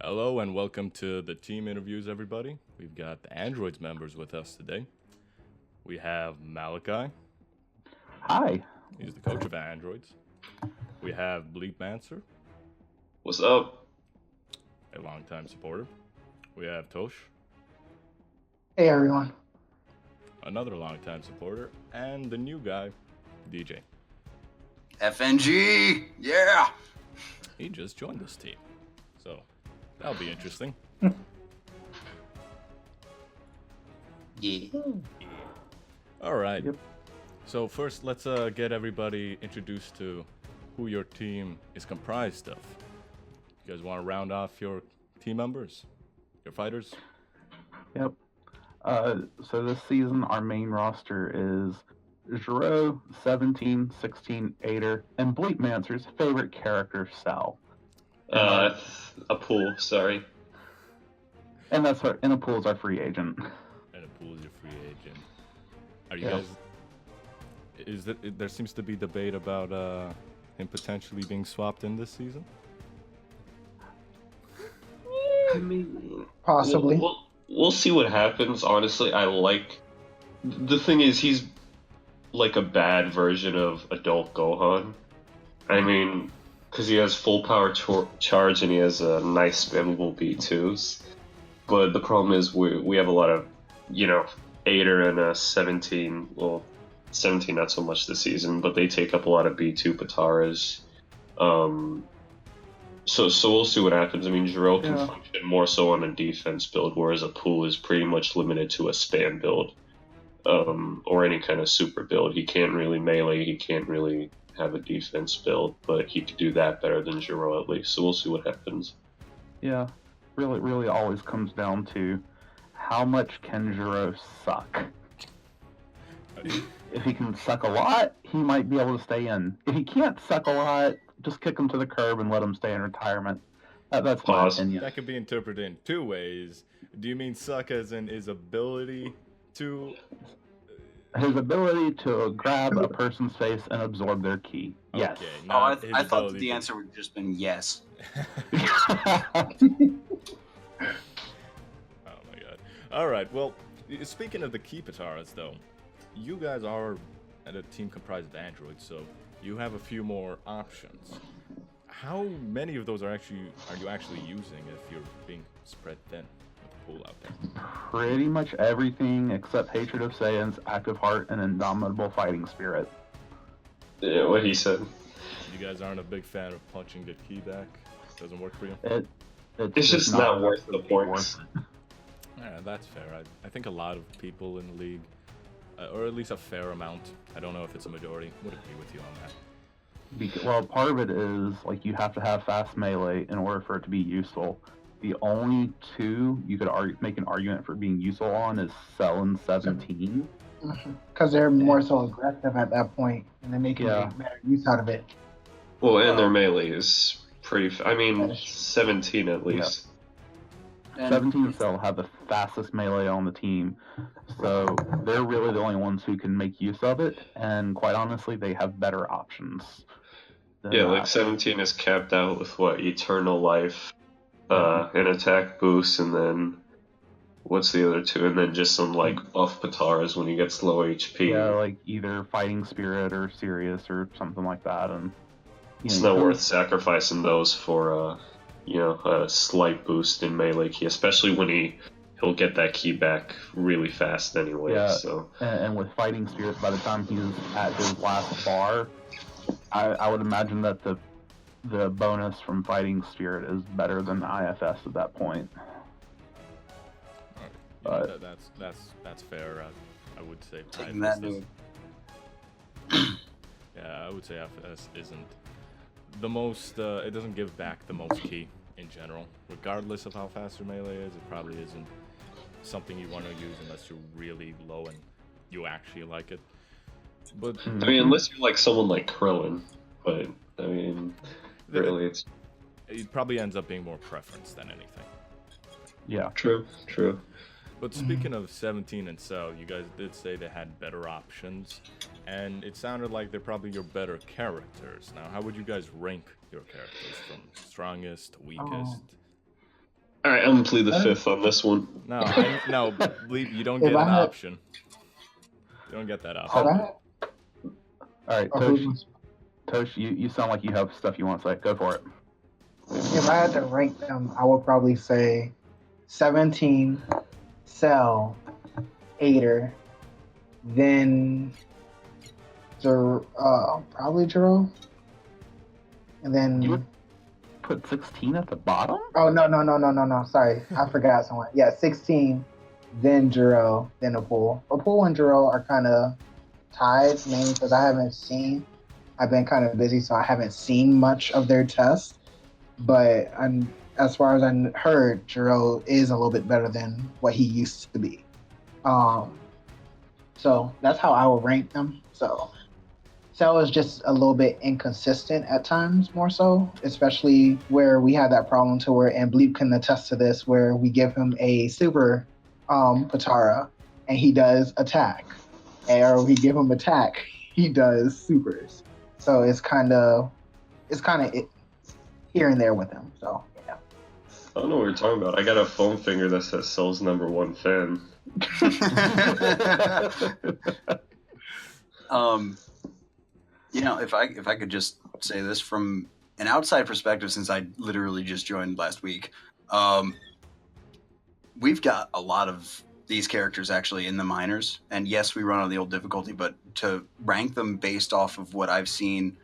Hello and welcome to the team interviews, everybody. We've got the Androids members with us today. We have Malachi. Hi. He's the coach of Androids. We have Bleep Manser, What's up? a longtime supporter. We have Tosh, Hey everyone. another longtime supporter, and the new guy, DJ. FNG, yeah. He just joined this team, so that'll be interesting. Yeah. All right. Yep. So first, let's get everybody introduced to who your team is comprised of. You guys want to round off your team members, your fighters? Yep. So this season, our main roster is Giro, 17, 16, Ader, and Bleep Mancer's favorite character, Sal. A pool, sorry. And that's our, and a pool is our free agent. And a pool is your free agent. Are you Yep. guys? There seems to be debate about him potentially being swapped in this season. I mean, Possibly. we'll see what happens. Honestly, the thing is, he's like a bad version of adult Gohan. I mean, because he has full power charge and he has a nice spammable B2s. But the problem is we have a lot of, 8er and a 17. Well, 17 not so much this season, but they take up a lot of B2 Pataras. So we'll see what happens. I mean, Giro can function more so on a defense build, whereas a pool is pretty much limited to a spam build, or any kind of super build. He can't really melee, he can't really have a defense build, but he could do that better than Giro at least. So we'll see what happens. Yeah. Really always comes down to how much can Giro suck. If he can suck a lot, he might be able to stay in. If he can't suck a lot, just kick him to the curb and let him stay in retirement. That's my opinion. That could be interpreted in two ways. Do you mean suck as in his ability to? His ability to grab a person's face and absorb their key. Yes. Okay, Oh, I not his thought ability the to- answer would have just been yes. Oh my god. Alright, well, speaking of the key Pataras, though, you guys are at a team comprised of androids, so you have a few more options. How many of those are you actually using if you're being spread thin with the pool out there? Pretty much everything except Hatred of Saiyans, Active Heart, and Indomitable Fighting Spirit. Yeah, what he said. You guys aren't a big fan of punching the key back? Doesn't work for you? It's just not worth the points. Yeah, that's fair. I think a lot of people in the league, or at least a fair amount, I don't know if it's a majority, would agree with you on that. Well, part of it is like you have to have fast melee in order for it to be useful. The only two you could make an argument for being useful on is Cell and 17. Because they're more so aggressive at that point, and then they can Yeah. make better use out of it. Well, and their melee is pretty. I mean, 17 at least. And 17 and Cell have the fastest melee on the team, so they're really the only ones who can make use of it, and quite honestly, they have better options. Yeah, like 17 is capped out with what, Eternal Life, an attack boost, and then what's the other two? And then just some like buff Pataras when he gets low HP. Yeah, like either Fighting Spirit or Sirius or something like that, and It's not worth sacrificing those for a slight boost in melee key, especially when he'll get that key back really fast anyway. Yeah. So And with Fighting Spirit, by the time he's at his last bar, I would imagine that the bonus from Fighting Spirit is better than IFS at that point. Alright, yeah, that's fair. I would say taking that IFS dude. Yeah, I would say FS isn't the most. It doesn't give back the most key in general, regardless of how fast your melee is. It probably isn't something you want to use unless you're really low and you actually like it. But I mean, unless you're like someone like Krillin, but I mean, really, it probably ends up being more preference than anything. Yeah. True. But speaking of 17 and Cell, you guys did say they had better options, and it sounded like they're probably your better characters. Now, how would you guys rank your characters from strongest to weakest? All right, I'm gonna plead the fifth on this one. No, no, Bleep, you don't If get I an had- option. You don't get that If option. I had- All right, oh, Tosh, you sound like you have stuff you want to say. Go for it. If I had to rank them, I would probably say 17, Cell, Ader, then probably Jiro, and then. You would put 16 at the bottom? Oh no! Sorry, I forgot someone. Yeah, 16, then Jiro, then Apul. Apul and Jiro are kind of tied, mainly because I've been kind of busy, so I haven't seen much of their tests. But as far as I heard, Jiro is a little bit better than what he used to be. So that's how I would rank them. So Cell is just a little bit inconsistent at times, more so, especially where we have that problem to where, and Bleep can attest to this, where we give him a super Patara and he does attack. Or we give him attack, he does supers. So it's kind of here and there with him. So yeah. I don't know what you're talking about. I got a foam finger that says Cell's #1 fan. If I could just say this from an outside perspective, since I literally just joined last week, we've got a lot of these characters actually in the minors, and yes, we run on the old difficulty, but to rank them based off of what I've seen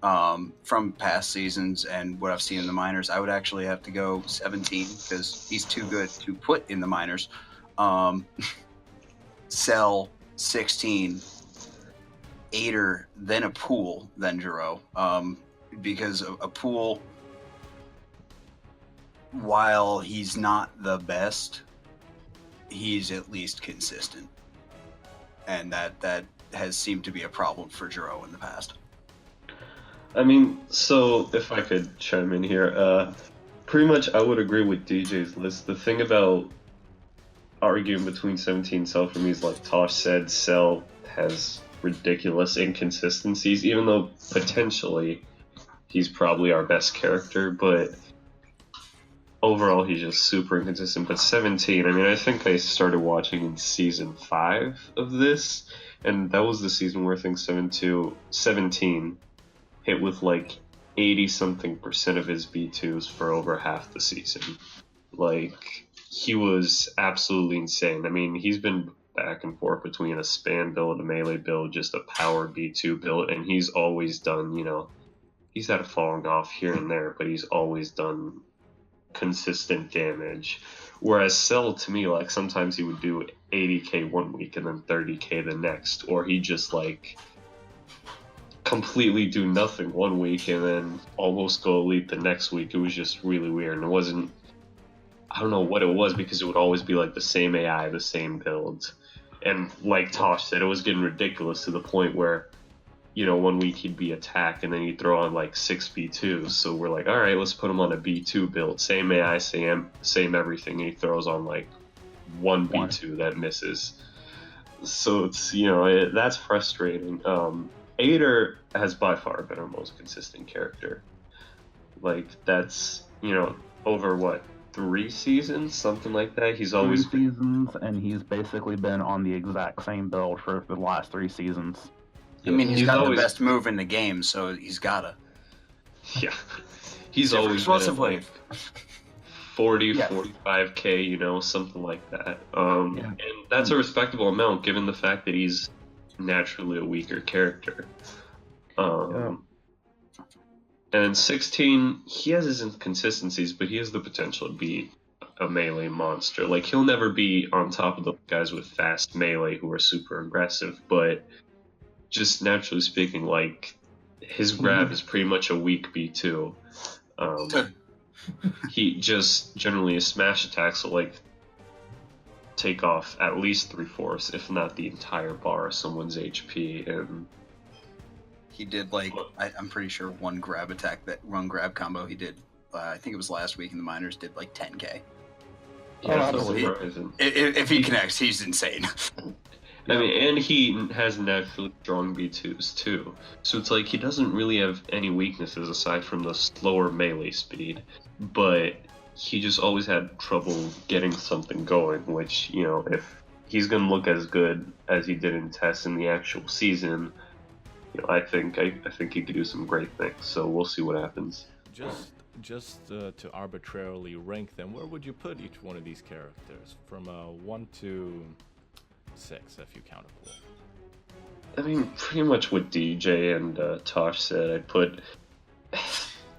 from past seasons and what I've seen in the minors, I would actually have to go 17 because he's too good to put in the minors. Cell 16, Ader, then a Pool, then Jiro. Because a Pool, while he's not the best, he's at least consistent, and that has seemed to be a problem for Jiro in the past. I mean, so if I could chime in here, pretty much I would agree with DJ's list. The thing about arguing between 17 and Cell for me is, like Tosh said, Cell has ridiculous inconsistencies, even though potentially he's probably our best character, but overall he's just super inconsistent. But 17, I mean, I think I started watching in season 5 of this, and that was the season where I think 17 hit with like 80-something% of his B2s for over half the season. Like, he was absolutely insane. I mean, he's been back and forth between a spam build, a melee build, just a power B2 build, and he's always done, he's had a falling off here and there, but he's always done consistent damage. Whereas Cell, to me, like, sometimes he would do 80k one week and then 30k the next, or he just like completely do nothing one week and then almost go elite the next week. It was just really weird, and it wasn't, I don't know what it was, because it would always be like the same AI, the same build. And like Tosh said, it was getting ridiculous to the point where, one week he'd be attack and then he'd throw on like 6 B2s. So we're like, all right, let's put him on a B2 build. Same AI, same everything. And he throws on like 1 B2 that misses. So it's, that's frustrating. Ader has by far been our most consistent character. Like, that's, over what, 3 seasons, something like that. He's always 3 seasons, and he's basically been on the exact same build for the last 3 seasons. I mean, he's got always the best move in the game, so he's gotta. Yeah, he's Super always explosive been at, wave. like 40, Yes. 45k, something like that. And that's a respectable amount given the fact that he's naturally a weaker character. And 16, he has his inconsistencies, but he has the potential to be a melee monster. Like, he'll never be on top of the guys with fast melee who are super aggressive, but just naturally speaking, like, his grab is pretty much a weak B2. He just generally, his smash attacks will, like, take off at least 3/4, if not the entire bar of someone's HP, and He did I'm pretty sure one grab combo he did. I think it was last week in the minors. Did like 10k. yeah, Oh, so absolutely. surprising. If he connects, he's insane. I mean, and he has naturally strong B2s too. So it's like he doesn't really have any weaknesses aside from the slower melee speed. But he just always had trouble getting something going, which, you know, if he's going to look as good as he did in tests in the actual season, you know, I think he could do some great things. So we'll see what happens. Just to arbitrarily rank them, where would you put each one of these characters from 1 to 6, if you count a pool? I mean, pretty much what DJ and Tosh said.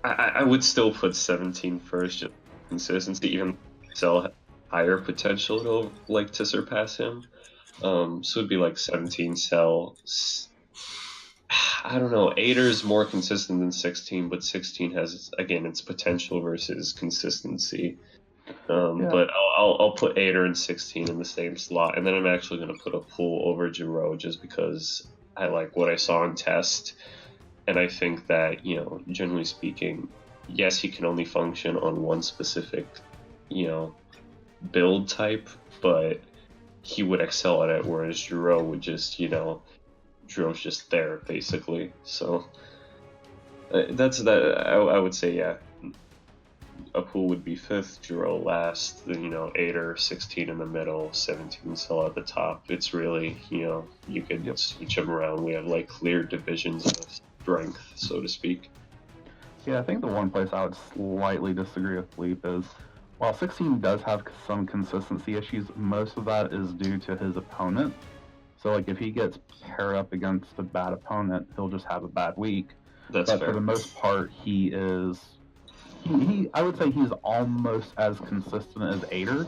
I would still put 17 first, just consistency. Even Cell had higher potential to surpass him. So it'd be like 17 Cell. I don't know. 8 is more consistent than 16, but 16 has again its potential versus consistency. But I'll put 8 and 16 in the same slot, and then I'm actually going to put a pool over Jiro just because I like what I saw in test, and I think that, you know, generally speaking, yes, he can only function on one specific, you know, build type, but he would excel at it, whereas Jiro would just, you know, Jiro's just there basically. So that's that. I would say, yeah. Apu would be 5th, Jiro last, then, you know, 8 or 16 in the middle, 17 Cell at the top. It's really, you know, you could switch them around. We have like clear divisions of strength, so to speak. Yeah, I think the one place I would slightly disagree with Leap is, while 16 does have some consistency issues, most of that is due to his opponent. So, like, if he gets paired up against a bad opponent, he'll just have a bad week. That's but fair. For the most part, he is... I would say he's almost as consistent as Aider,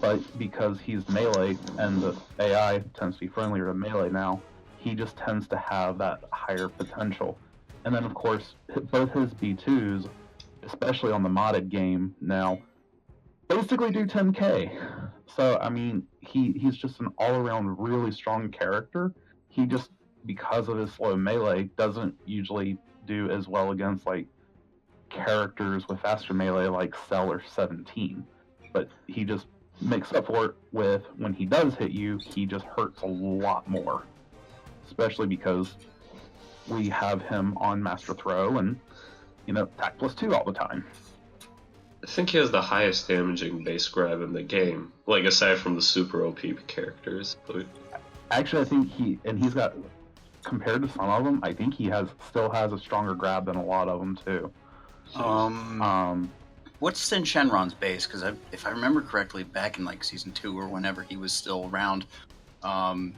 but because he's melee and the AI tends to be friendlier to melee now, he just tends to have that higher potential. And then, of course, both his B2s, especially on the modded game now, basically do 10k. So, I mean, he's just an all-around really strong character. He just, because of his slow melee, doesn't usually do as well against, like, characters with faster melee like Cell or 17. But he just makes up for it with, when he does hit you, he just hurts a lot more. Especially because we have him on Master Throw and, you know, attack +2 all the time. I think he has the highest damaging base grab in the game, like aside from the super OP characters. But actually, I think he's got, compared to some of them, I think he still has a stronger grab than a lot of them too. What's Sin Shenron's base? Because if I remember correctly, back in like season 2 or whenever he was still around,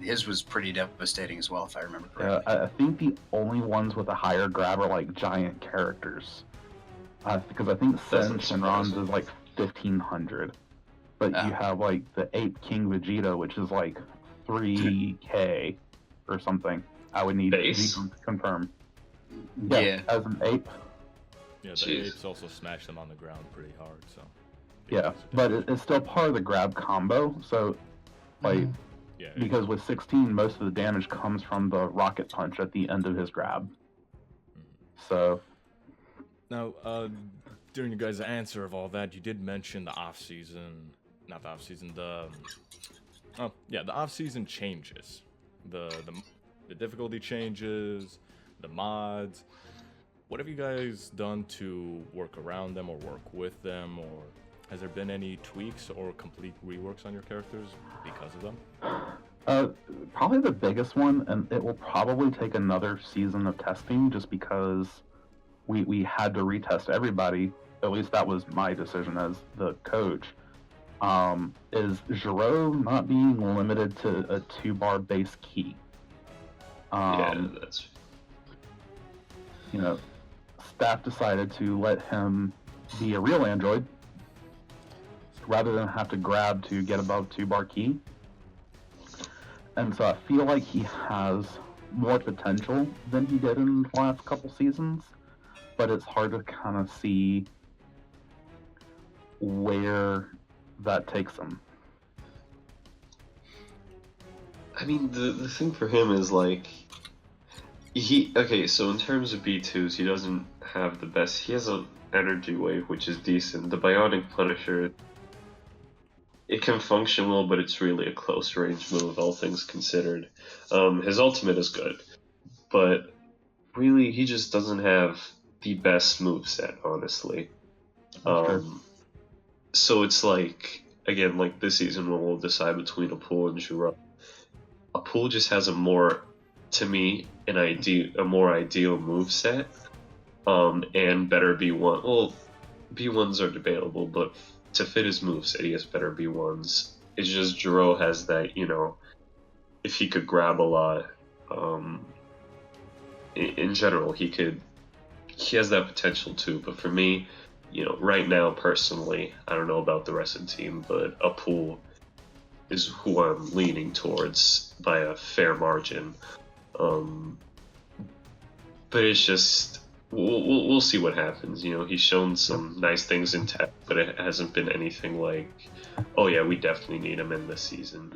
his was pretty devastating as well, if I remember correctly. I think the only ones with a higher grab are like giant characters. Because I think Sin Shenron's is like 1500. But you have like the Ape King Vegeta, which is like 3k or something. I would need to confirm. Yeah, as an ape. Yeah, the apes also smash them on the ground pretty hard, so... Yeah, but it's still part of the grab combo, so, like, because with 16, most of the damage comes from the rocket punch at the end of his grab. So... Now, during your guys' answer of all that, you did mention the off-season... Not the off-season, the off-season changes. The difficulty changes, the mods... What have you guys done to work around them or work with them, or has there been any tweaks or complete reworks on your characters because of them? Probably the biggest one, and it will probably take another season of testing just because we had to retest everybody. At least that was my decision as the coach. Is Jiro not being limited to a 2-bar base key? That's... You know, staff decided to let him be a real android rather than have to grab to get above 2-bar key. And so I feel like he has more potential than he did in the last couple seasons, but it's hard to kind of see where that takes him. I mean, the thing for him is like, so in terms of B2s, he doesn't have the best. He has an energy wave, which is decent. The Bionic Punisher, it can function well, but it's really a close range move, all things considered. His ultimate is good, but really, he just doesn't have the best moveset, honestly. So it's like, again, like this season when we'll decide between a pool and Juro. A pool just has a more, to me, a more ideal move set, and better B1. Well, B1s are debatable, but to fit his moveset, he has better B1s. It's just Juro has that, if he could grab a lot, um, in general, he has that potential too. But for me, right now, personally, I don't know about the rest of the team, but a pool is who I'm leaning towards by a fair margin. But it's just we'll see what happens. He's shown some nice things in tech, but it hasn't been anything like, oh yeah, we definitely need him in this season.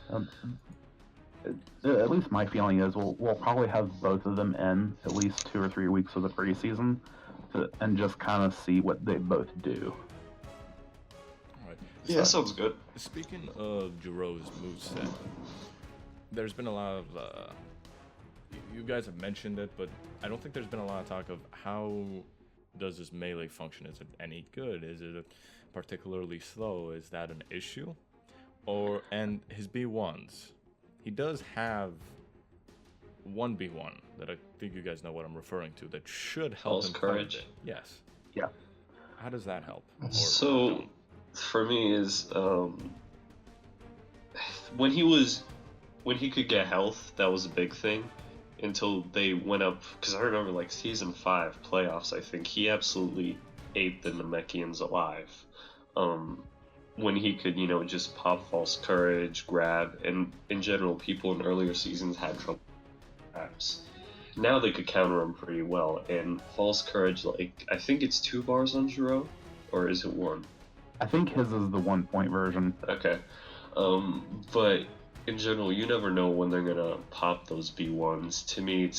Um, at least my feeling is we'll probably have both of them in at least 2 or 3 weeks of the preseason, and just kind of see what they both do. Alright. Yeah, that sounds good. Speaking of Juro's moveset, there's been a lot of you guys have mentioned it, but I don't think there's been a lot of talk of how does this melee function? Is it any good? Is it particularly slow? Is that an issue? And his B1s, he does have one B1 that I think you guys know what I'm referring to that should help False him quite a courage. bit. Yes. Yeah. How does that help? So don't? for me is when he could get health, that was a big thing. Until they went up, because I remember like season 5 playoffs, I think he absolutely ate the Namekians alive. When he could, just pop false courage, grab, and in general, people in earlier seasons had trouble with grabs. Now they could counter him pretty well, and false courage, like I think it's 2 bars on Juro, or is it 1? I think his is the 1-point version. Okay, but in general, you never know when they're gonna pop those B1s. To me,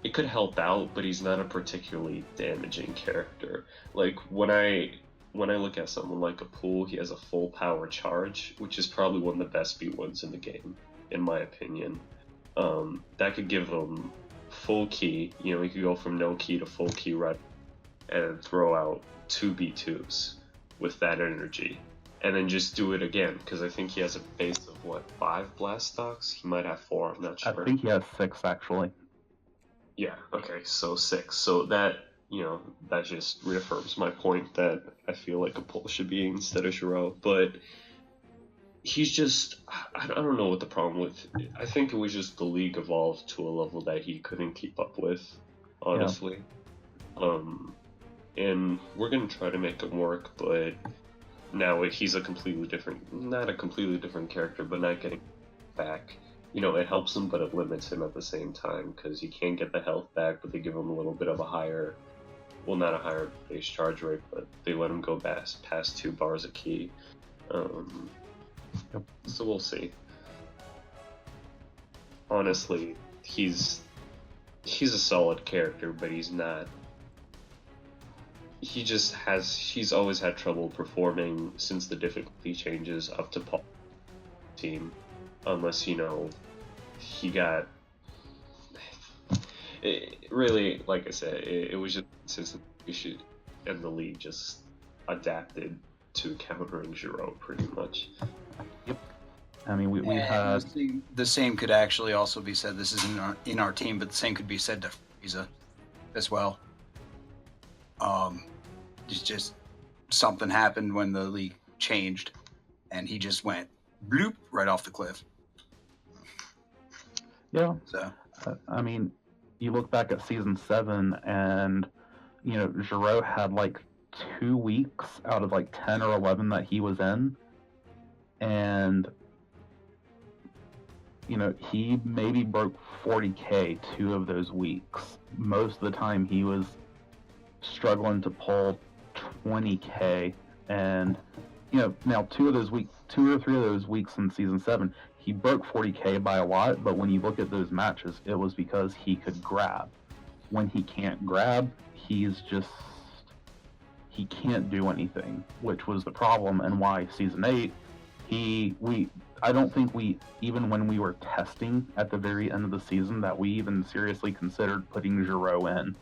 it could help out, but he's not a particularly damaging character. Like when I look at someone like a pool, he has a full power charge, which is probably one of the best B1s in the game, in my opinion. That could give him full key. He could go from no key to full key right, and throw out 2 B2s with that energy. And then just do it again, because I think he has a base of 5 blast stocks? He might have 4, I'm not sure. I think he has 6 actually. Yeah, okay, so 6. So that, that just reaffirms my point that I feel like a pull should be instead of Juro. But he's just, I don't know what the problem with, I think it was just the league evolved to a level that he couldn't keep up with, honestly. Yeah. And we're going to try to make it work, but now he's not a completely different character, but not getting back. It helps him, but it limits him at the same time, because he can't get the health back, but they give him a little bit of a higher, well, not a higher base charge rate, but they let him go past 2 bars a key. So we'll see. Honestly, he's a solid character, but he's not. He's always had trouble performing since the difficulty changes up to Paul team, unless he got really, like I said, it was just consistent issue, and the league just adapted to countering Juro pretty much. Yep. I mean, we had the same could actually also be said. This is in our team, but the same could be said to Frieza as well. It's just something happened when the league changed, and he just went bloop right off the cliff. Yeah. So I mean, you look back at season 7, and Juro had like 2 weeks out of like 10 or 11 that he was in, and he maybe broke 40k 2 of those weeks. Most of the time, he was struggling to pull 20k, and now 2 or 3 of those weeks in season 7, he broke 40k by a lot. But when you look at those matches, it was because he could grab. When he can't grab, he can't do anything, which was the problem, and why season 8 I don't think even when we were testing at the very end of the season, that we even seriously considered putting Juro in.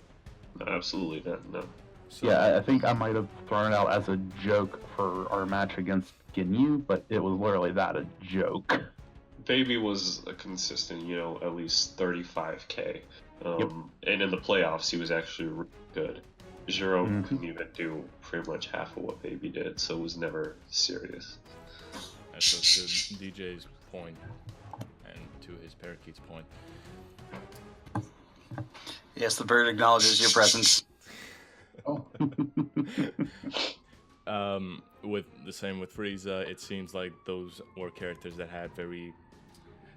Absolutely not, no. So, Yeah, I think I might have thrown it out as a joke for our match against Ginyu, but it was literally that, a joke. Baby was a consistent, you know, at least 35k. Yep. And in the playoffs, he was actually really good. Jerome Mhm. couldn't even do pretty much half of what Baby did, so it was never serious. and so to DJ's point and to his parakeet's point, Yes, the bird acknowledges your presence. Oh, with the same with Frieza, it seems like those were characters that had very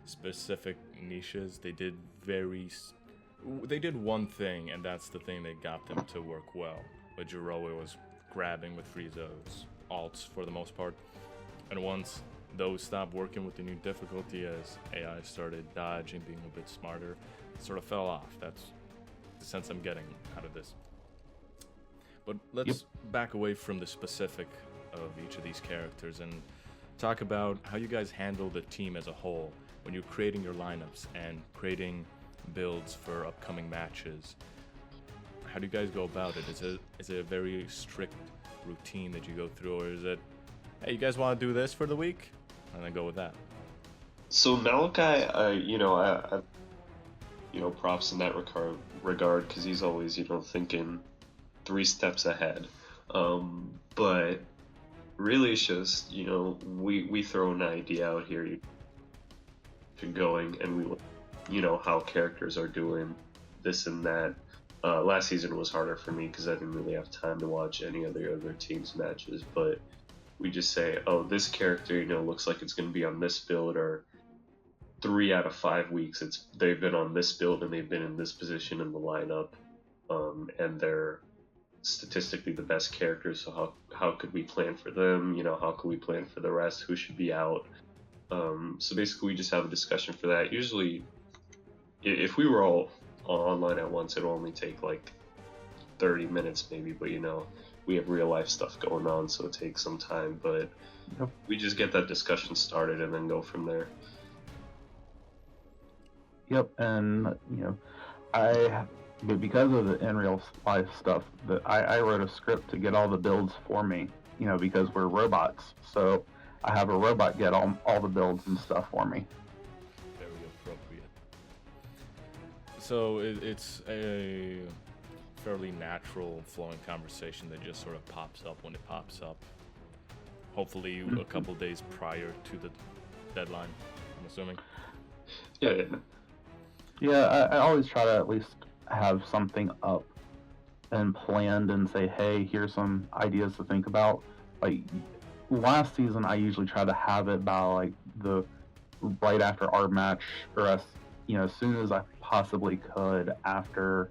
specific niches. They did one thing, and that's the thing that got them to work well. With Jiroe, was grabbing with Frieza's alts for the most part, and once those stopped working with the new difficulty, as AI started dodging, being a bit smarter, it sort of fell off. That's the sense I'm getting out of this. But let's back away from the specific of each of these characters and talk about how you guys handle the team as a whole when you're creating your lineups and creating builds for upcoming matches. How do you guys go about it? Is it a very strict routine that you go through, or is it, hey, you guys want to do this for the week, and then go with that? So Malachi, you know, props in that regard, because he's always, you know, thinking 3 steps ahead. But really, it's just, you know, we throw an idea out here, going, and we look, you know, how characters are doing this and that. Last season was harder for me because I didn't really have time to watch any of the other teams' matches, but we just say, oh, this character, you know, looks like it's going to be on this build, or 3 out of 5 weeks they've been on this build and they've been in this position in the lineup, and they're statistically the best characters. So how could we plan for them? You know, how could we plan for the rest? Who should be out? So basically, we just have a discussion for that. Usually, if we were all online at once, it'll only take like 30 minutes maybe, but you know, we have real life stuff going on, so it takes some time, but we just get that discussion started and then go from there. Yep, and you know, but because of the in real life stuff, that I wrote a script to get all the builds for me. You know, because we're robots, so I have a robot get all the builds and stuff for me. Very appropriate. So it's a fairly natural flowing conversation that just sort of pops up when it pops up. Hopefully a couple days prior to the deadline, I'm assuming. Yeah. Yeah, I always try to at least have something up and planned and say, hey, here's some ideas to think about. Like last season, I usually try to have it by like the right after our match, or as you know, as soon as I possibly could after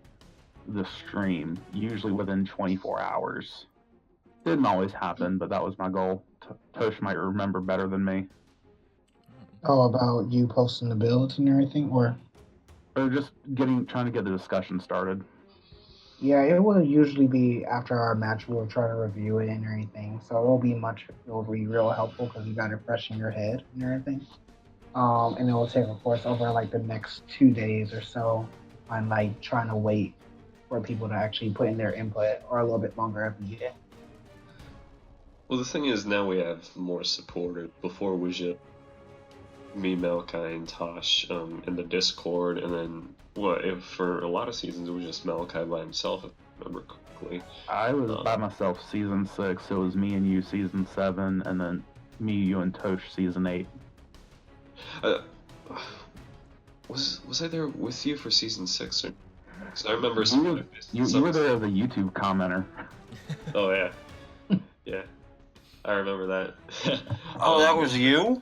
the stream, usually within 24 hours. Didn't always happen, but that was my goal. Tosh might remember better than me. oh, about you posting the builds and everything, or Just trying to get the discussion started. yeah, it will usually be after our match. We'll try to review it and everything, so it'll be real helpful because you got it fresh in your head and everything. And it will take, of course, over like the next 2 days or so on like trying to wait for people to actually put in their input, or a little bit longer if needed. Well, the thing is, now we have more supporters. Before was just me, Malachi, and Tosh in the Discord, and then for a lot of seasons it was just Malachi by himself, if I remember correctly. I was by myself season 6. It was me and you season 7, and then me, you, and Tosh season 8. Was I there with you for season 6? Or... Cause I remember You were there as a YouTube commenter. Oh yeah, yeah, I remember that. Oh, that was you?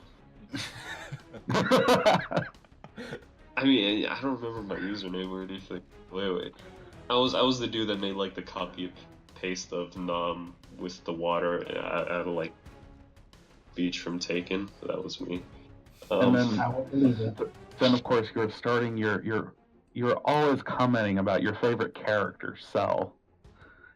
I mean, I don't remember my username or anything. Wait. I was the dude that made like the copy and paste of Nam with the water out of like beach from Taken. That was me. And then, I won't believe it. then of course you're starting you're always commenting about your favorite character, Cell.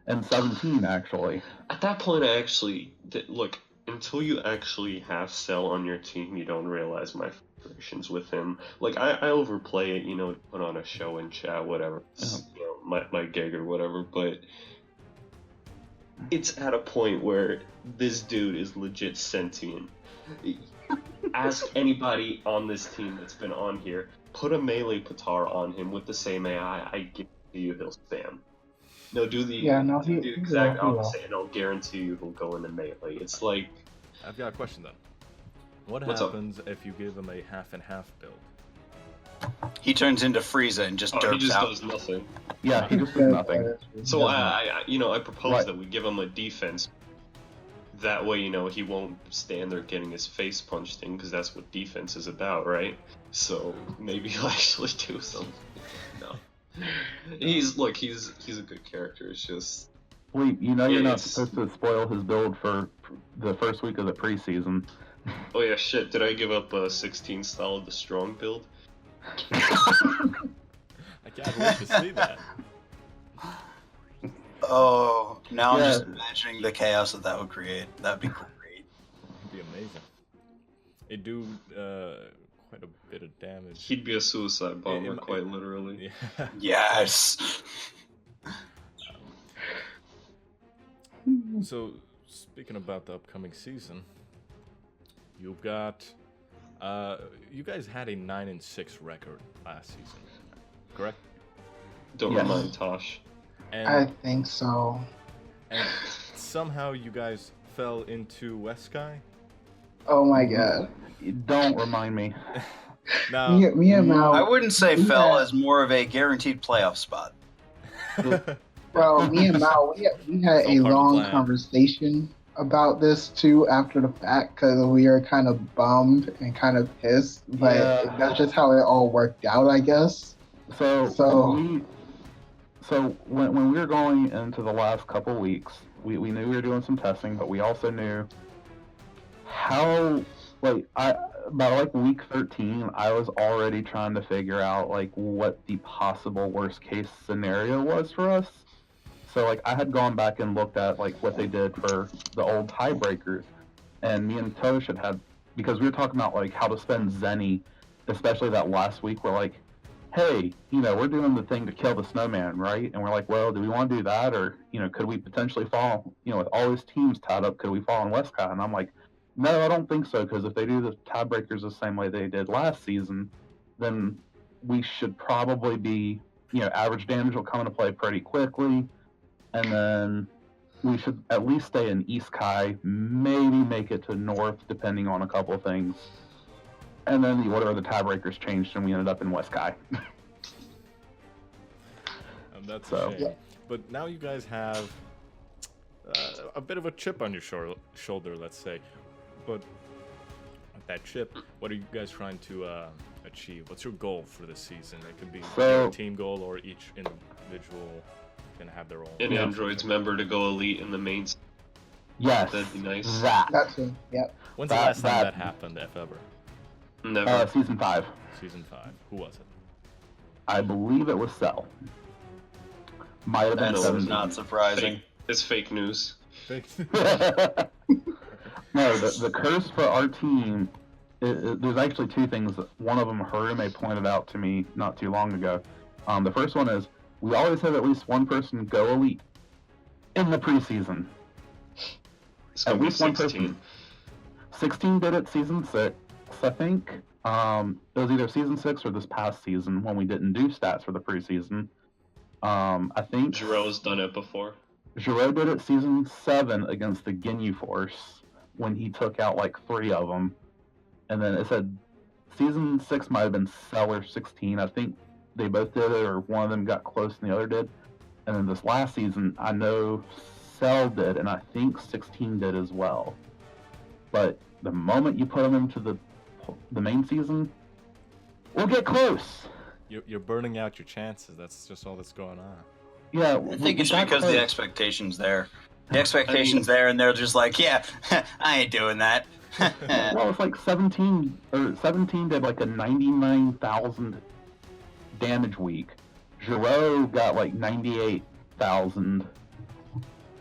And 17 actually. At that point, I actually look. Until you actually have Cell on your team, you don't realize my frustrations with him. Like I overplay it, you know, put on a show and chat, whatever. You know, my gig or whatever. But it's at a point where this dude is legit sentient. Ask anybody on this team that's been on here, put a melee Patar on him with the same AI, I guarantee you he'll spam. No, do the exact opposite, and I'll guarantee you he'll go into melee. It's like... I've got a question then. What What's happens if you give him a half and half build? He turns into Frieza and just he derps just out. does nothing. Yeah, he just does nothing. So I propose Right. that we give him a defense. That way, he won't stand there getting his face punched in, because that's what defense is about, right? So maybe he'll actually do something. No, he's a good character. It's just Wait, you're not it's- supposed to spoil his build for the first week of the preseason. oh yeah, shit. Did I give up a 16 style of the strong build? I can't wait to see that. Oh, now Yeah. I'm just imagining the chaos that would create. That'd be great. It'd be amazing. It do quite a bit of damage. He'd be a suicide bomber, It- quite literally. Yeah. Yes. So, speaking about the upcoming season, you've got, you guys had a 9-6 record last season, correct? Don't Yes. remind Tosh. And, I think so. and somehow you guys fell into West Sky. Oh my god. Don't remind me. Now, Me and Mal. I wouldn't say we fell had- as more of a guaranteed playoff spot. Well, me and Mal, we had It's a all part of the long plan. conversation about this too after the fact because we were kind of bummed and kind of pissed, but Yeah. that's just how it all worked out, I guess. So So- when we were going into the last couple weeks, we knew we were doing some testing, but we also knew how about week 13, I was already trying to figure out what the possible worst case scenario was for us. So I had gone back and looked at what they did for the old tiebreakers, and me and Tosh had because we were talking about how to spend Zenny, especially that last week. We're like, hey, we're doing the thing to kill the snowman, right? And we're like, well, do we want to do that, or could we potentially fall? With all these teams tied up, could we fall in Westcott? And I'm like, no, I don't think so, because if they do the tiebreakers the same way they did last season, then we should probably be, average damage will come into play pretty quickly, and then we should at least stay in East Kai, maybe make it to North, depending on a couple of things. And then whatever the tiebreakers changed, and we ended up in West Kai. And that's So- a shame. Yeah. But now you guys have a bit of a chip on your shoulder, let's say. But with that chip, what are you guys trying to achieve? What's your goal for this season? It could be So- a team goal, or each individual can have their own. An Yeah. Android's member to go elite in the main. Yes, That'd be nice. that. That's it. Yep. When's the that- last time that- that happened, if ever? Never. Season 5. Season 5. Who was it? I believe it was Cell. Might have been That's 17. not surprising. It's fake news. No, the curse for our team, there's actually two things. One of them Harume pointed out to me not too long ago. The first one is, we always have at least one person go elite in the preseason. It's gonna At be least one 16. person. 16 did it season 6, I think. It was either season 6 or this past season when we didn't do stats for the preseason. I think Giro's done it before. Giro did it season 7 against the Ginyu Force when he took out 3 of them. And then it said season 6 might have been Cell or 16. I think they both did it, or one of them got close and the other did. And then this last season, I know Cell did, and I think 16 did as well. But the moment you put them into the main season, we'll get close. You're burning out your chances. That's just all that's going on. Yeah, I think it's because the expectation's there. The expectation's there, and they're just like, yeah, I ain't doing that. Well, it's 17 did a 99,000 damage week. Giro got 98,000.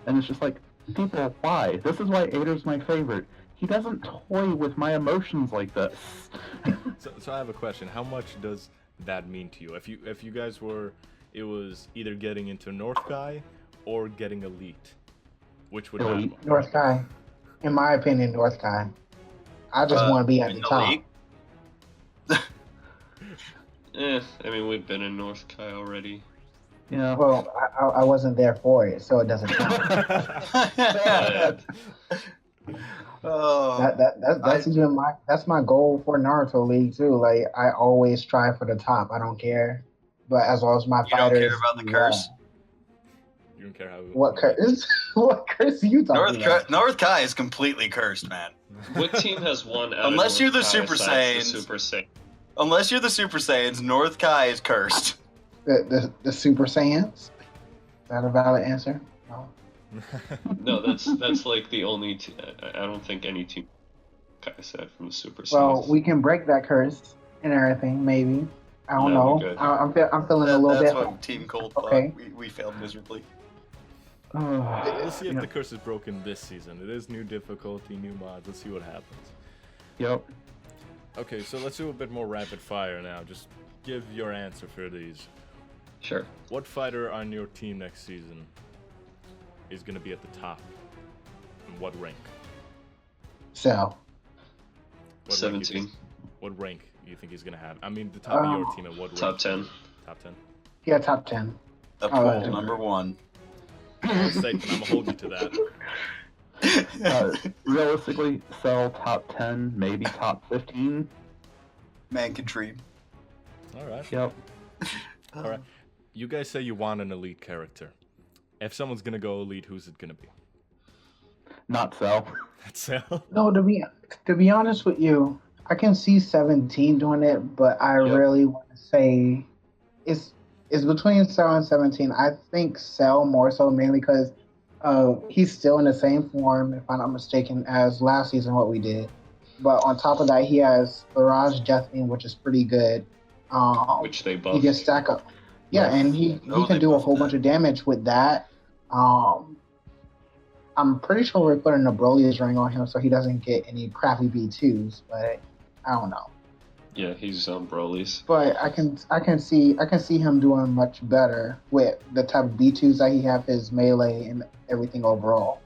And it's just people, why? This is why Ader's my favorite. He doesn't toy with my emotions like this. So I have a question. How much does that mean to you? If you guys were, it was either getting into North Guy or getting elite. Which would Elite. have him? North Kai. In my opinion, North Kai. I just want to be at in the the top. league? I mean, we've been in North Kai already. Yeah. Well, I wasn't there for it, so it doesn't count. Oh, That's even that's my goal for Naruto League too. Like I always strive for the top. I don't care, but as long as my you don't fighters care about the do curse? well. You don't care how. What curse? What curse are you talking about? North Kai is completely cursed, man. What team has won out Unless of you're North the Kai Super besides the Saiyans. Super Saiyan? Unless you're the Super Saiyans, North Kai is cursed. The Super Saiyans? Is that a valid answer? No. No, that's like the only. I don't think any team Kai aside from the Super Saiyans. Well, we can break that curse and everything. Maybe. I don't Yeah, we know. could. I'm feeling a little That's bit. what Team Cold Okay. thought. We failed miserably. We'll see if Yep. the curse is broken this season. It is new difficulty, new mods. Let's see what happens. Yep. Okay, so let's do a bit more rapid fire now. Just give your answer for these. Sure. What fighter on your team next season is going to be at the top? And what rank? So. What 17. Rank what rank do you think he's going to have? I mean, the top of your team at what rank? Top 10. Top 10? Yeah, top 10. The Oh, pool, number one. For sake, I'm going to hold you to that. Realistically, Cell top 10, maybe top 15. Man can dream. All right. Yep. All right. You guys say you want an elite character. If someone's going to go elite, who's it going to be? Not Cell. That's Cell? No, to be honest with you, I can see 17 doing it, but I Yep. really want to say it's between Cell and 17. I think Cell more so mainly because he's still in the same form, if I'm not mistaken, as last season what we did. But on top of that, he has Barrage Deathing, which is pretty good. Which they He buffed. can stack up. Yeah, Yes. and he No, can they do a buffed whole that. bunch of damage with that. I'm pretty sure we're putting a Broly's ring on him so he doesn't get any crappy B2s, but I don't know. Yeah, he's on Broly's. But I can see him doing much better with the type of B2s that he have, his melee and everything overall.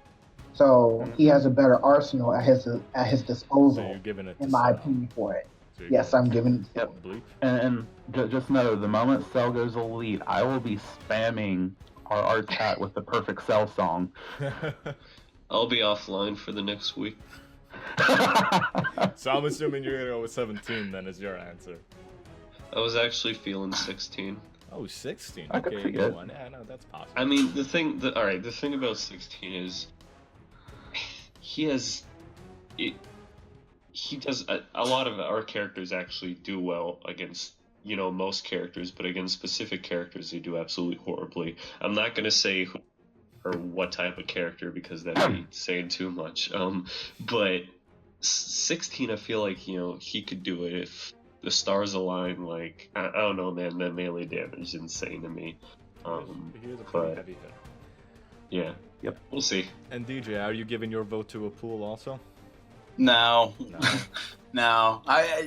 So he has a better arsenal at his So disposal, you're giving it to in my Cell. opinion, for it. So you're Yes, I'm giving. Yep. Bleep? And just know, the moment Cell goes elite, I will be spamming our chat with the perfect Cell song. I'll be offline for the next week. So I'm assuming you're gonna go with 17 then is your answer. I was actually feeling 16. Oh, 16. I could Okay, see go it. on. Yeah, no, that's possible. I mean, the thing about 16 is he has he does a lot of our characters actually do well against most characters, but against specific characters they do absolutely horribly. I'm not gonna say who or what type of character because that'd be saying too much. But 16, I feel like he could do it if the stars align. Like I don't know, man. That melee damage is insane to me. He is a pretty but heavy hitter. yeah, Yep. we'll see. And DJ, are you giving your vote to a pool also? No. No. No.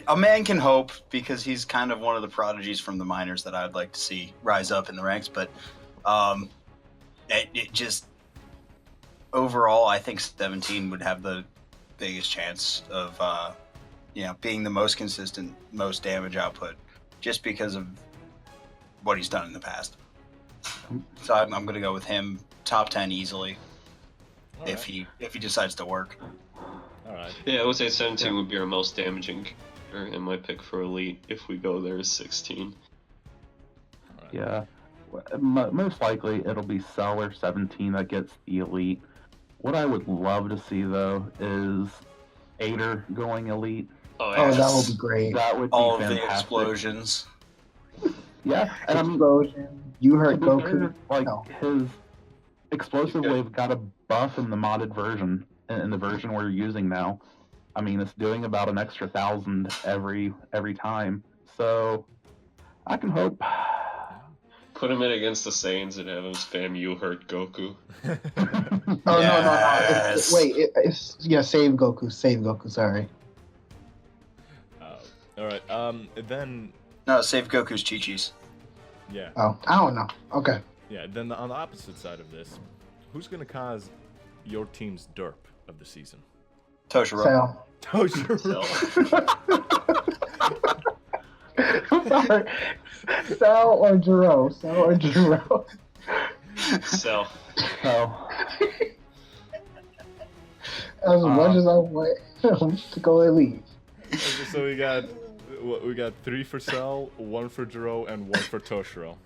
A man can hope because he's kind of one of the prodigies from the minors that I'd like to see rise up in the ranks. But it just overall, I think 17 would have the biggest chance of being the most consistent, most damage output, just because of what he's done in the past. So I'm going to go with him top 10 easily All if right. he decides to work. All right. Yeah, I would say 17 would be our most damaging character, and my pick for elite if we go there is 16. All right. Yeah. Most likely it'll be Cell or 17 that gets the elite. What I would love to see though is Ader going elite. Oh, Oh, yeah. that would be great. That would be All of fantastic. the explosions. Yeah, and I mean, Explosion. You to heard be Goku. fair, like No. his explosive Okay. wave got a buff in the modded version, in the version we're using now. I mean, it's doing about an extra 1,000 every time. So I can hope. Put him in against the Saiyans and have him spam "You Hurt Goku." Oh Yes. it's save Goku. Save Goku. Sorry. All right. Then No, save Goku's Chi-Chis. yeah. Oh, I don't know. Okay. Yeah. Then on the opposite side of this, who's gonna cause your team's derp of the season? Toshiro. Sal. Toshiro. Sorry. Sal or Jiro? Sal or Jiro? So, So, As much as I want to go elite. So we got 3 for Cell, 1 for Jiro, and 1 for Toshiro.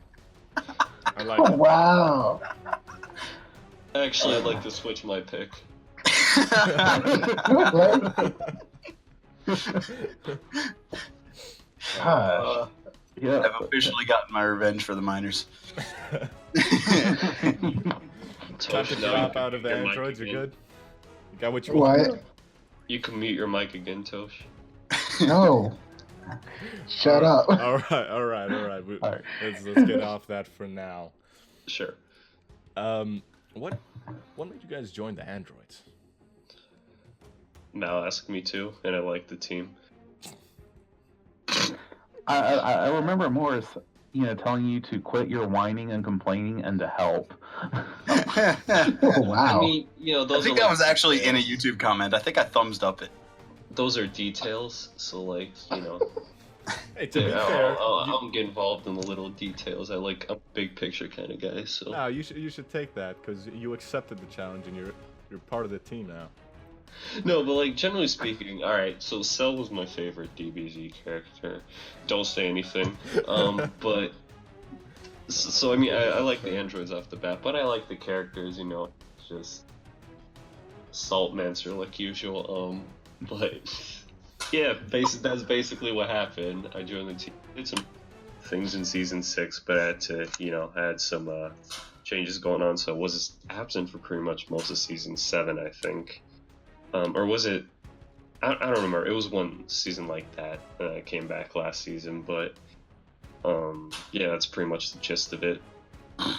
I like Oh, it. wow. actually, I'd like to switch my pick. Gosh. yeah. I've officially gotten my revenge for the miners. Time Tosh, to now you drop can out of the mute your mic androids, you again. good? You got what you want? What? You can mute your mic again, Tosh. No. Shut up. Alright. We- Alright. Let's get off that for now. Sure. What made you guys join the androids? Mal asked me to, and I like the team. I remember Morris, telling you to quit your whining and complaining and to help. Oh, wow. I mean, I those think are that like was actually in a details. YouTube comment. I think I thumbs up it. Those are details, so like, Hey, to be yeah, fair, I'll get involved in the little details. I'm a big picture kind of guy, so. no, you should take that because you accepted the challenge and you're part of the team now. No, but like generally speaking, all right. So Cell was my favorite DBZ character. Don't say anything. But so I mean, I like the androids off the bat, but I like the characters. Just Saltmancer like usual. But yeah, that's basically what happened. I joined the team. Did some things in season 6, but I had to, I had some changes going on, so I was absent for pretty much most of season 7, I think. Or was it? I don't remember. It was one season like that. I came back last season, but yeah, that's pretty much the gist of it. All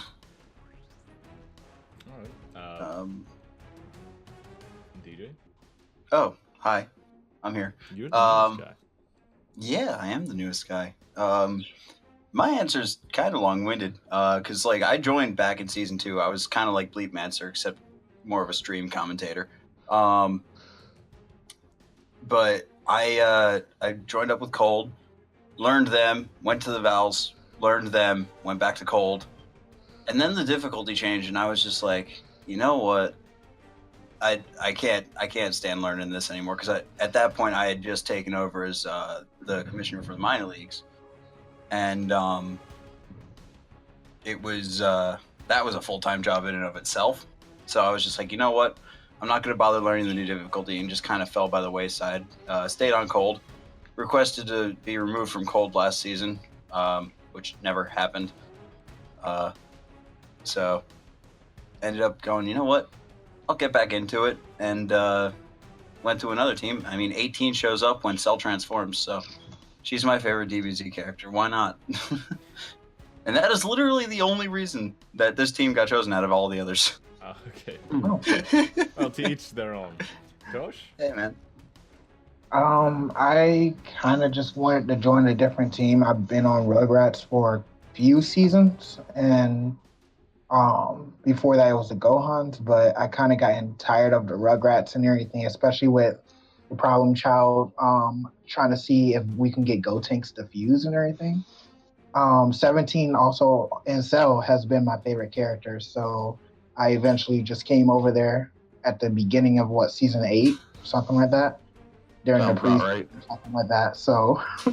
right. DJ, Oh, hi. I'm here. you're the newest guy. Yeah, I am the newest guy. My answer's kind of long-winded, because like I joined back in season 2. I was kind of like Bleepmancer, except more of a stream commentator. But I joined up with Cold, learned them, went to the Vals, learned them, went back to Cold, and then the difficulty changed, and I was just like, you know what? I can't stand learning this anymore, because at that point I had just taken over as the commissioner for the minor leagues, and it was that was a full-time job in and of itself. So I was just like, you know what? I'm not going to bother learning the new difficulty, and just kind of fell by the wayside. Stayed on Cold, requested to be removed from Cold last season, which never happened. So ended up going, you know what? I'll get back into it, and went to another team. I mean, 18 shows up when Cell transforms, so she's my favorite DBZ character. Why not? And that is literally the only reason that this team got chosen out of all the others. Okay. Oh. Well, to each their own. Josh? Hey, man. I kind of just wanted to join a different team. I've been on Rugrats for a few seasons, and before that it was the Gohans, but I kind of gotten tired of the Rugrats and everything, especially with the Problem Child trying to see if we can get Gotenks to fuse and everything. 17 also in Cell has been my favorite character, so I eventually just came over there at the beginning of season 8, something like that, during Sounds the about pre, right. something like that. So, All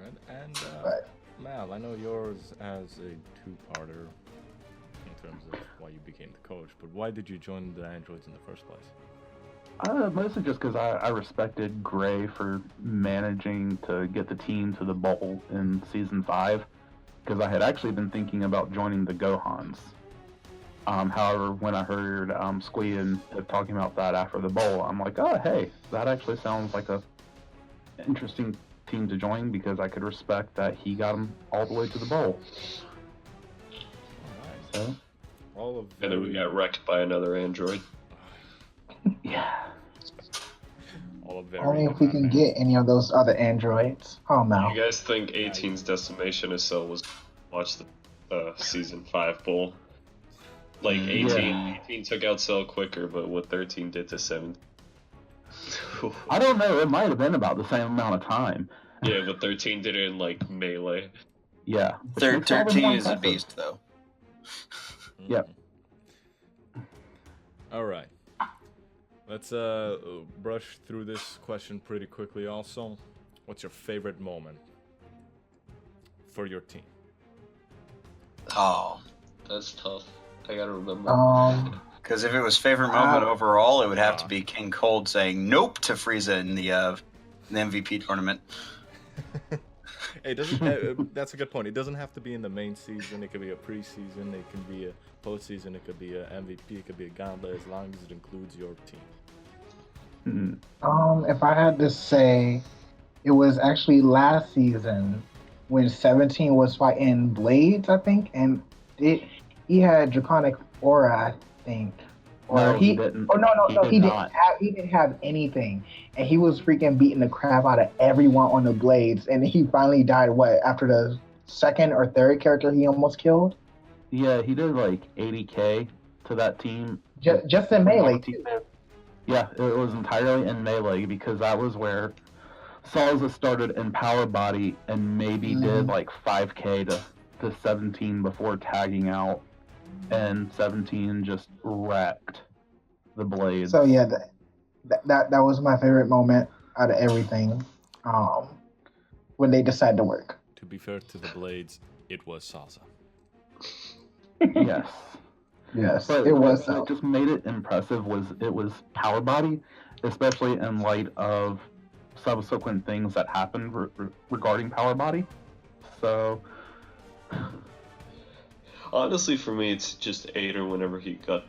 right. And But- Mal, I know yours as a two-parter in terms of why you became the coach, but why did you join the androids in the first place? Mostly just because I respected Gray for managing to get the team to the bowl in season 5, because I had actually been thinking about joining the Gohans. However, when I heard Squee and Pip talking about that after the bowl, I'm like, oh, hey, that actually sounds like a interesting team to join, because I could respect that he got them all the way to the bowl. All right. So, All of And then we very- got wrecked by another android. yeah. all of very only if we can different get any of those other androids. Oh no. You guys think 18's decimation of Cell was watch the season 5 bowl? Like Mm. 18 took out Cell quicker, but what 13 did to 7. I don't know. It might have been about the same amount of time. Yeah, but 13 did it in like melee. Yeah. which makes it all the 13 more is a impressive. beast, though. Yep. All right. Let's brush through this question pretty quickly. Also, what's your favorite moment for your team? Oh. That's tough. I gotta remember. Because if it was favorite moment overall, it would have to Ah. be King Cold saying nope to Frieza in the MVP tournament. It doesn't. That's a good point. It doesn't have to be in the main season. It could be a preseason. It can be a postseason. It could be a MVP. It could be a gauntlet, as long as it includes your team. If I had to say, it was actually last season when 17 was fighting Blades, I think, and he had Draconic Aura, I think. Or No, he he didn't. Oh no, He no, did he not. didn't have anything. And he was freaking beating the crap out of everyone on the Blades, and he finally died after the second or third character he almost killed? Yeah, he did like 80k to that team. Just in melee too. Yeah, it was entirely in melee because that was where Salza started in power body and maybe did like 5k to 17 before tagging out, and 17 just wrecked the Blades. So yeah, that was my favorite moment out of everything. When they decided to work. To be fair to the Blades, it was Salsa. Yes. Yes, But it was. what just made it impressive was it was power body, especially in light of subsequent things that happened regarding power body. So, Honestly, for me, it's just Ader whenever he got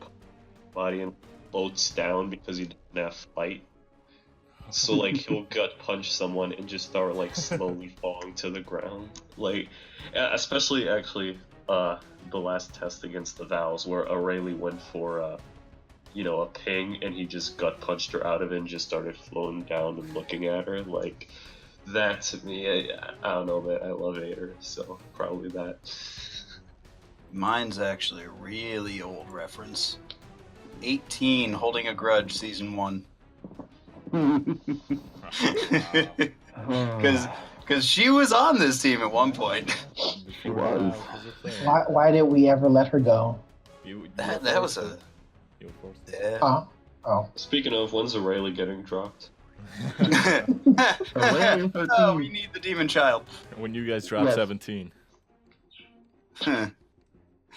body and floats down because he doesn't have fight. So like he'll gut punch someone and just start like slowly falling to the ground. Like, especially actually the last test against the Vows where Aurelie went for a ping and he just gut punched her out of it and just started floating down and looking at her. Like that to me, I don't know, man. I love Ader, so probably that. Mine's actually a really old reference. 18 Holding a Grudge Season 1. Because she was on this team at one point. She was. Why did we ever let her go? That was a... You forced it. Yeah. Oh. Speaking of, when's Aurelie getting dropped? Aurelie 13. Oh, we need the Demon Child. When you guys drop Yes. 17. We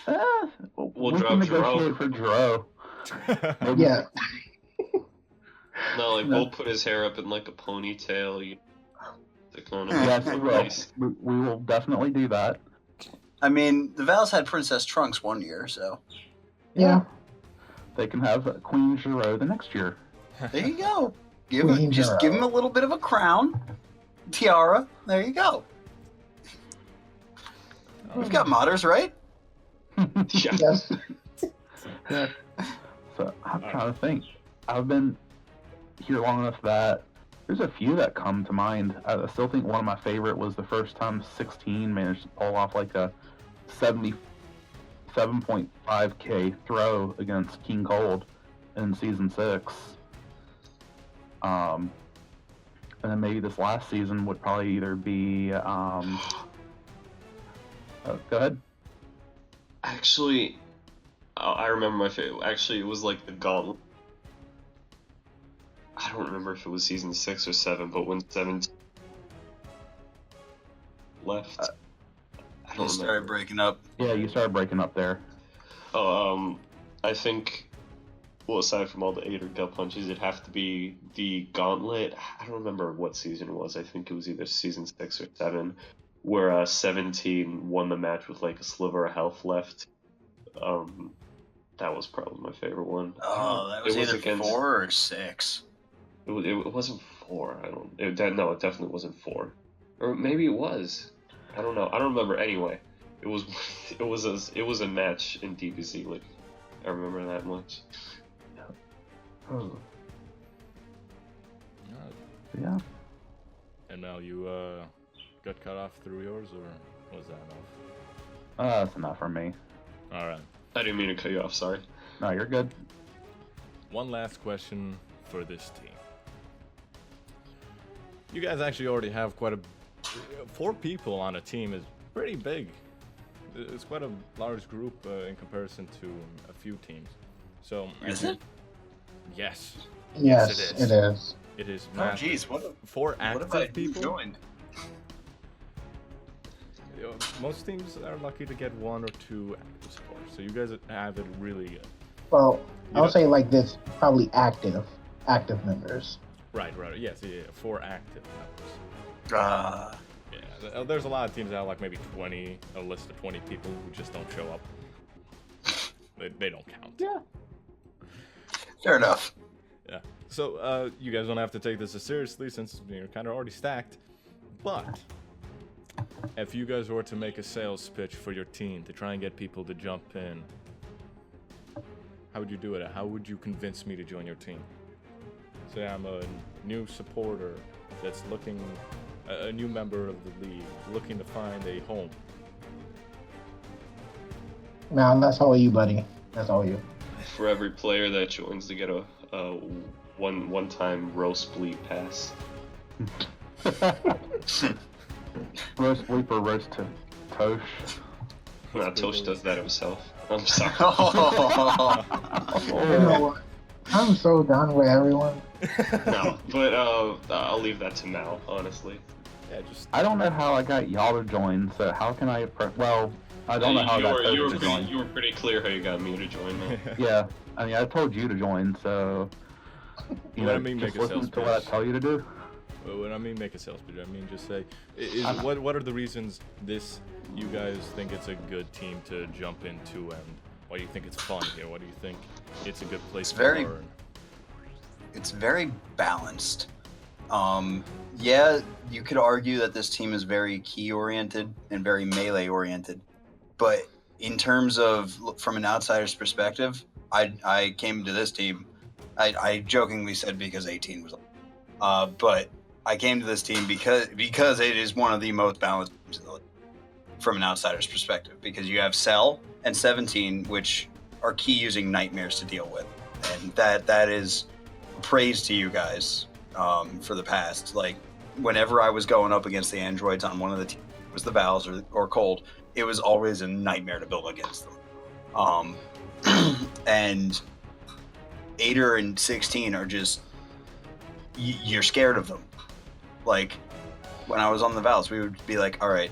drop can negotiate Dro. for Dro. Maybe- Yeah. No, like we'll put his hair up in like a ponytail. To kind of Yes, we will. nice. We will definitely do that. I mean, the Vows had Princess Trunks one year, so... Yeah. They can have Queen Giro the next year. There you go. Queen Just Zero. give him a little bit of a crown, tiara. There you go. We've got modders, right? Yeah. Yes. Yeah. So I'm trying to think. I've been here long enough that there's a few that come to mind. I still think one of my favorite was the first time 16 managed to pull off like a 77.5k throw against King Cold in season 6. And then maybe this last season would probably either be go ahead. Actually, I remember my favorite. Actually, it was like the Gauntlet. I don't remember if it was season 6 or 7, but when 7 left, I You don't started remember. breaking up. Yeah, you started breaking up there. Oh, I think. Well, aside from all the 8 or gut punches, it'd have to be the Gauntlet. I don't remember what season it was. I think it was either season 6 or 7, where 17 won the match with like a sliver of health left. That was probably my favorite one. Oh, that was It was either against- 4 or 6. It wasn't 4. It definitely wasn't 4, or maybe it was. I don't know. I don't remember. Anyway, it was a match in DBZ. Like, I remember that much. Oh. Yeah. And now you got cut off through yours, or was that enough? That's enough for me. All right. I didn't mean to cut you off. Sorry. No, you're good. One last question for this team. You guys actually already have quite a 4 people on a team is pretty big. It's quite a large group in comparison to a few teams. So Is it? yes. Yes, it is. It is Oh, massive. jeez. What 4 have I active people. joined? You know, most teams are lucky to get 1 or 2 active supporters. So you guys have it really good. Well, I You would know- say like this, probably active members. Right. Yes. Yeah. 4 active members. Uh, Yeah, there's a lot of teams that have like maybe 20, a list of 20 people who just don't show up. They don't count. Yeah. fair enough. Yeah. So you guys don't have to take this as seriously since you're kind of already stacked. But if you guys were to make a sales pitch for your team to try and get people to jump in, how would you do it? How would you convince me to join your team? Say I'm a new supporter that's looking, a new member of the league, looking to find a home. Now that's all you, buddy. That's all you. For every player that joins, to get a one-time roast bleep pass. Roast bleep or roast to Tosh. Nah, Tosh does that himself. I'm sorry. You know what? I'm so done with everyone. No, but I'll leave that to Mal, honestly. Yeah, just I don't know how I got y'all to join, so how can I? Well, I don't know how I got Tosh to join. You were pretty clear how you got me to join, though. Yeah, I mean, I told you to join, so you What know, I mean, just make a sales listen to what I pitch. tell you to do. When I mean make a sales pitch, I mean just say, what are the reasons you guys think it's a good team to jump into, and why do you think it's fun here? What do you think it's a good place It's to very- learn? It's very balanced. Yeah, you could argue that this team is very key oriented and very melee oriented, but in terms of from an outsider's perspective, I came to this team. I jokingly said because 18 was, but I came to this team because it is one of the most balanced teams in the league from an outsider's perspective, because you have Cell and 17, which are key using nightmares to deal with, and that is praise to you guys for the past. Like, whenever I was going up against the androids on one of the teams, it was the Vals or Cold, it was always a nightmare to build against them. And 8 and 16 are just you're scared of them. Like, when I was on the Vals, we would be like, all right,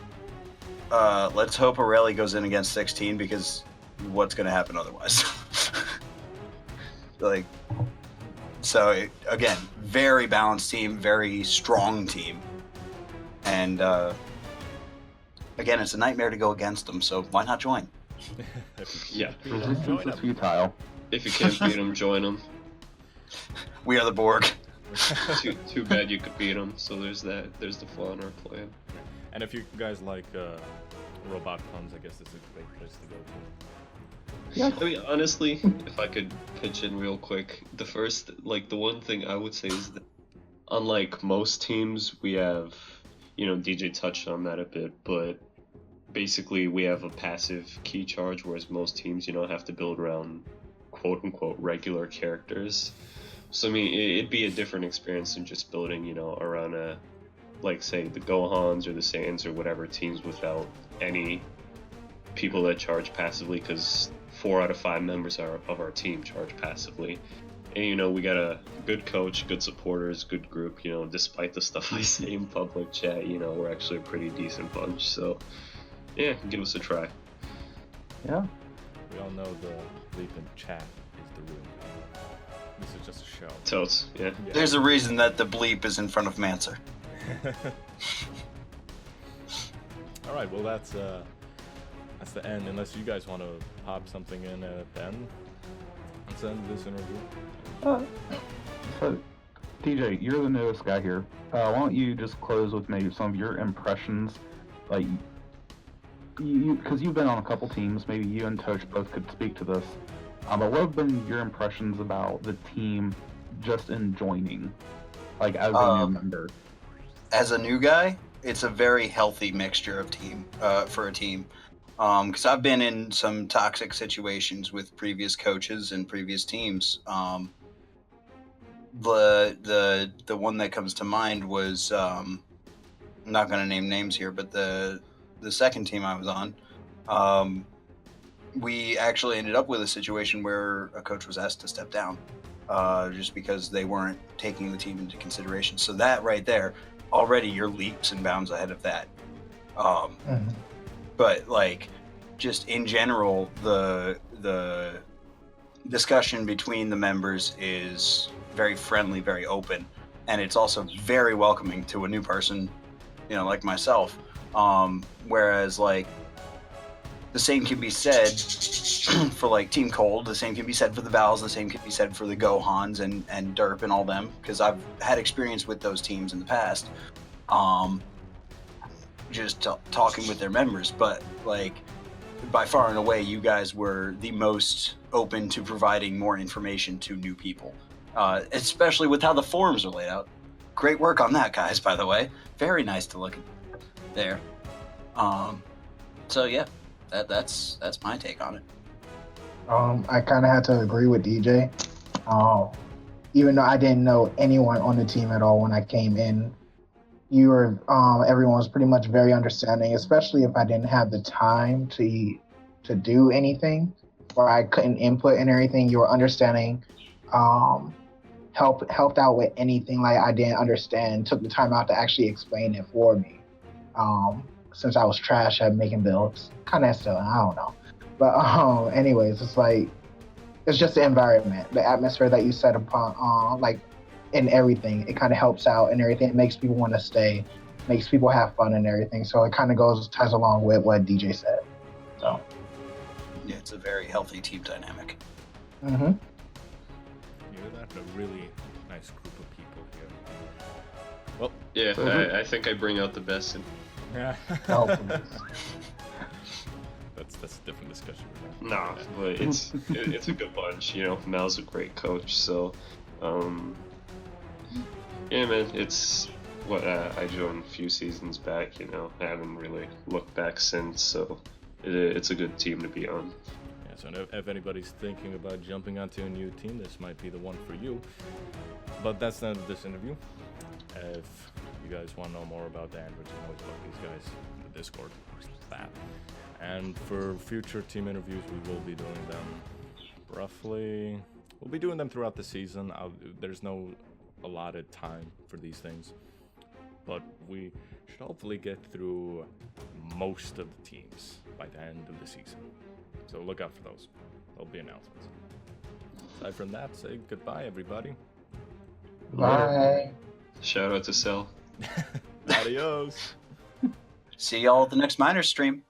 let's hope Aurelie goes in against 16, because what's going to happen otherwise? Like, so again, very balanced team, very strong team, and again, it's a nightmare to go against them. So why not join? Yeah. Resistance is futile. If you can't beat them, join them. We are the Borg. Too bad you could beat them. So there's that. There's the flaw in our plan. And if you guys like robot puns, I guess it's a great place to go to. I mean, honestly, if I could pitch in real quick, the one thing I would say is that unlike most teams, we have, DJ touched on that a bit, but basically we have a passive key charge, whereas most teams, have to build around quote unquote regular characters. So, I mean, it'd be a different experience than just building, around say the Gohans or the Saiyans or whatever teams without any people that charge passively, because 4 out of 5 members of our team charge passively. And, we got a good coach, good supporters, good group, despite the stuff I say in public chat, we're actually a pretty decent bunch. So, yeah, give us a try. Yeah. We all know the bleep in chat is the real thing. This is just a show. Totes, yeah. Yeah. There's a reason that the bleep is in front of Mancer. All right, well that's the end. Unless you guys want to pop something in at the end, let's end this interview. So, DJ, you're the newest guy here. Why don't you just close with maybe some of your impressions, like because you've been on a couple teams. Maybe you and Tosh both could speak to this. But what have been your impressions about the team just in joining, like as a new member? As a new guy, it's a very healthy mixture of team for a team. Because I've been in some toxic situations with previous coaches and previous teams. The one that comes to mind was I'm not going to name names here, but the second team I was on, we actually ended up with a situation where a coach was asked to step down, just because they weren't taking the team into consideration. So that right there, already you're leaps and bounds ahead of that. But like, just in general, the discussion between the members is very friendly, very open, and it's also very welcoming to a new person, like myself. Whereas like the same can be said for like Team Cold, the same can be said for the Vals, the same can be said for the Gohans and Derp and all them, because I've had experience with those teams in the past. Just talking with their members, but like by far and away, you guys were the most open to providing more information to new people, especially with how the forums are laid out. Great work on that, guys, by the way. Very nice to look at there. So yeah, that's my take on it. I kind of had to agree with DJ. Even though I didn't know anyone on the team at all when I came in, everyone was pretty much very understanding, especially if I didn't have the time to do anything or I couldn't input and everything. You were understanding, helped out with anything like I didn't understand, took the time out to actually explain it for me. Since I was trash at making builds, kind of still, I don't know. But anyways, it's just the environment, the atmosphere that you set upon, like in everything. It kind of helps out and everything. It makes people want to stay, makes people have fun and everything. So it kind of ties along with what DJ said. So yeah, it's a very healthy team dynamic. You're a really nice group of people here. Well, yeah, I think I bring out the best in. Yeah. Oh, that's a different discussion. Nah, but it's a good bunch. Mel's a great coach, so yeah, man, it's what I joined a few seasons back. I haven't really looked back since, so it's a good team to be on. Yeah, so if anybody's thinking about jumping onto a new team, this might be the one for you. But that's not this interview. If you guys want to know more about the Androids, you can always bug these guys in the Discord. That. And for future team interviews, we will be doing them we'll be doing them throughout the season. There's no allotted time for these things, but we should hopefully get through most of the teams by the end of the season. So look out for those. There'll be announcements. Aside from that, say goodbye, everybody. bye. Shout out to Cell. Adios. See y'all at the next Miners stream.